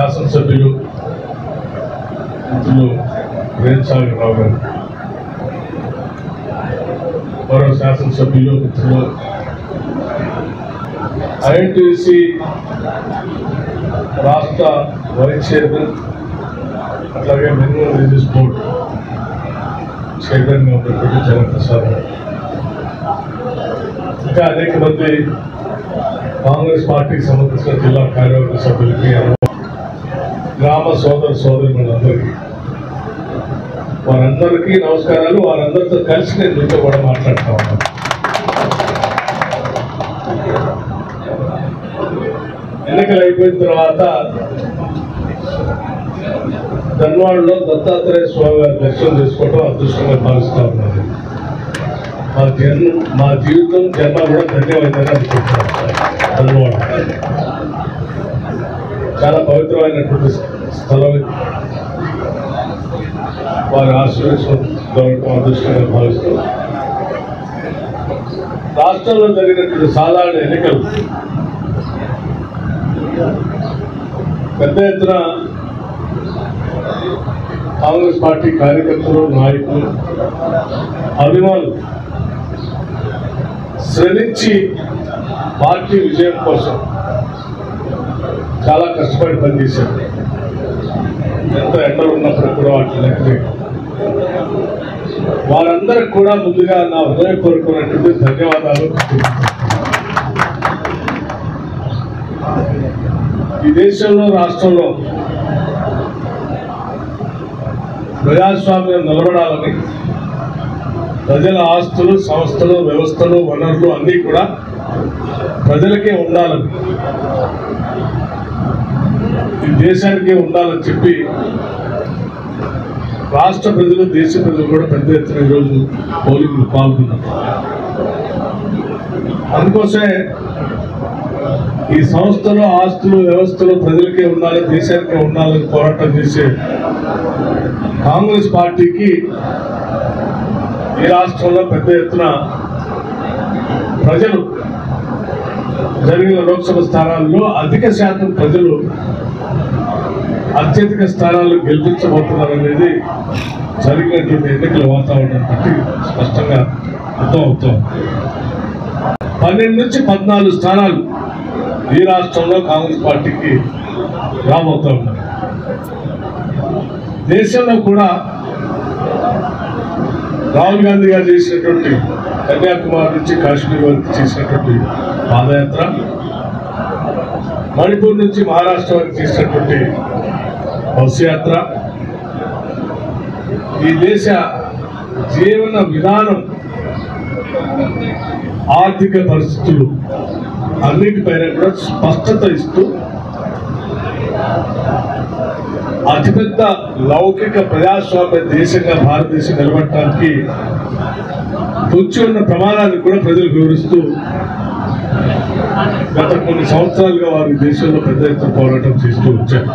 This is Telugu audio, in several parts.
శాసనసభ్యులు మిత్రులు రేణుసాగర్ రావు గారు, మరో శాసనసభ్యులు మిత్రులు ఐఎన్టీసీ రాష్ట్ర వైస్ చైర్మన్, అట్లాగే మినిమం వేజెస్ బోర్డ్ చైర్మన్గా ఉన్నటువంటి జగన్ప్రసాద్ గారు, ఇంకా అనేక మంది కాంగ్రెస్ పార్టీకి సంబంధించిన జిల్లా కార్యవర్గ సభ్యులకి, గ్రామ సోదరులందరికీ వారందరికీ నమస్కారాలు. వారందరితో కలిసి నేను మీతో కూడా మాట్లాడుతూ ఉన్నాను. ఎన్నికలు అయిపోయిన తర్వాత ధన్వాడలో దత్తాత్రేయ స్వామి గారి దర్శనం చేసుకోవడం అదృష్టంగా భావిస్తూ ఉన్నాను. మా జీవితం జన్మ కూడా ధన్యవాదాలు అనుకుంటున్నాను. ధన్వాడ చాలా పవిత్రమైనటువంటి స్థలం. వారి ఆశీర్వదించడం అదృష్టంగా భావిస్తూ రాష్ట్రంలో జరిగినటువంటి సాధారణ ఎన్నికలు పెద్ద ఎత్తున కాంగ్రెస్ పార్టీ కార్యకర్తలు, నాయకులు, అభిమానులు శ్రమించి పార్టీ విజయం కోసం చాలా కష్టపడి పనిచేశారు. ఎంత ఎండలు ఉన్నప్పుడు కూడా వాటి లెక్కలే. వారందరికి కూడా ముందుగా నా హృదయపూర్వకమైనటువంటి ధన్యవాదాలు. ఈ దేశంలో, రాష్ట్రంలో ప్రజాస్వామ్యం నిలబడాలని, ప్రజల ఆస్తులు, సంస్థలు, వ్యవస్థలు, వనరులు అన్నీ కూడా ప్రజలకే ఉండాలని, ఈ దేశానికే ఉండాలని చెప్పి రాష్ట్ర ప్రజలు, దేశ ప్రజలు కూడా పెద్ద ఎత్తున ఈరోజు పోలింగ్లు పాల్గొన్నారు. అందుకోసమే ఈ సంస్థలు, ఆస్తులు, వ్యవస్థలు ప్రజలకే ఉండాలి, దేశానికే ఉండాలని పోరాటం చేసే కాంగ్రెస్ పార్టీకి ఈ రాష్ట్రంలో పెద్ద ఎత్తున ప్రజలు జరిగిన లోక్సభ స్థానాల్లో అధిక శాతం ప్రజలు అత్యధిక స్థానాలు గెలిపించబోతున్నారనేది జరిగినటువంటి ఎన్నికల వాతావరణం బట్టి స్పష్టంగా అర్థమవుతాం. 12 నుంచి 14 స్థానాలు ఈ రాష్ట్రంలో కాంగ్రెస్ పార్టీకి రాబోతా ఉన్నారు. దేశంలో కూడా రాహుల్ గాంధీ గారు చేసినటువంటి కన్యాకుమారి నుంచి కాశ్మీర్ వరకు చేసినటువంటి పాదయాత్ర, మణిపూర్ నుంచి మహారాష్ట్ర వరకు చేసినటువంటి బస్సు యాత్ర, ఈ దేశ జీవన విధానం, ఆర్థిక పరిస్థితులు అన్నిటిపైన కూడా స్పష్టత ఇస్తూ అతిపెద్ద లౌకిక ప్రజాస్వామ్య దేశంగా భారతదేశం నిలబడటానికి పొంచి ఉన్న ప్రమాణాన్ని కూడా ప్రజలు వివరిస్తూ గత కొన్ని సంవత్సరాలుగా వారి దేశంలో పెద్ద ఎత్తున పోరాటం చేస్తూ వచ్చారు.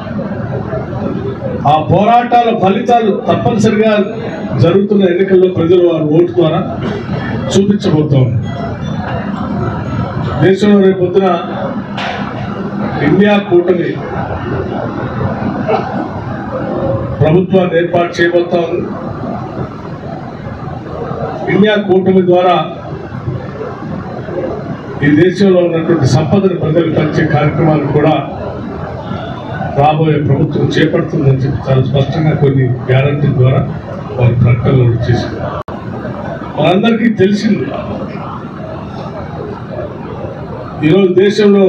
ఆ పోరాటాల ఫలితాలు తప్పనిసరిగా జరుగుతున్న ఎన్నికల్లో ప్రజలు వారి ఓటు ద్వారా చూపించబోతా ఉన్నారు. దేశంలో రేపొద్దున ఇండియా కూటమి ప్రభుత్వాన్ని ఏర్పాటు చేయబోతా ఉంది. ఇండియా కూటమి ద్వారా ఈ దేశంలో ఉన్నటువంటి సంపదను ప్రజలకు పంచే కార్యక్రమాలు కూడా రాబోయే ప్రభుత్వం చేపడుతుందని చెప్పి చాలా స్పష్టంగా కొన్ని గ్యారంటీ ద్వారా వారి ప్రకటనలు చేసింది. మనందరికీ తెలిసింది, ఈరోజు దేశంలో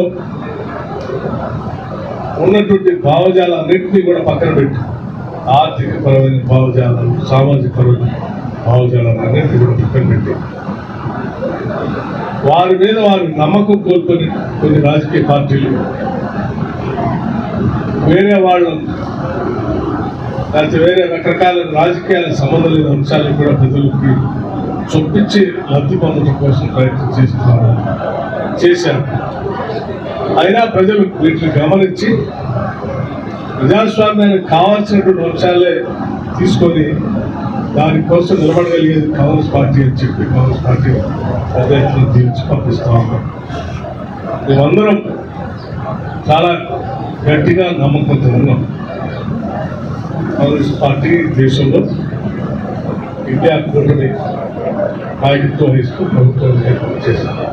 ఉన్నటువంటి భావజాలన్నింటినీ కూడా పక్కన పెట్టి ఆర్థిక పరమైన భావజాలాలు, సామాజిక పరమైన భావజాలన్నింటినీ కూడా పక్కన పెట్టి వారి మీద వారు నమ్మకం కోల్పోని కొన్ని రాజకీయ పార్టీలు వేరే వాళ్ళు లేకపోతే వేరే రకరకాల రాజకీయాలకు సంబంధం లేని అంశాలను కూడా ప్రజలకి చొప్పించి లబ్ధి పొందడం కోసం ప్రయత్నం చేశారు. అయినా ప్రజలు వీటిని గమనించి ప్రజాస్వామ్యానికి కావాల్సినటువంటి అంశాలే తీసుకొని దానికోసం నిలబడగలిగేది కాంగ్రెస్ పార్టీ అని చెప్పి కాంగ్రెస్ పార్టీ పెద్ద ఎత్తున దీవించి పంపిస్తా ఉన్నాం. మేమందరం చాలా గట్టిగా నమ్మకంతో ఉన్నాం. కాంగ్రెస్ పార్టీ దేశంలో ఇండియా కూటమి నాయకత్వం వహిస్తూ ప్రభుత్వం చేశారు.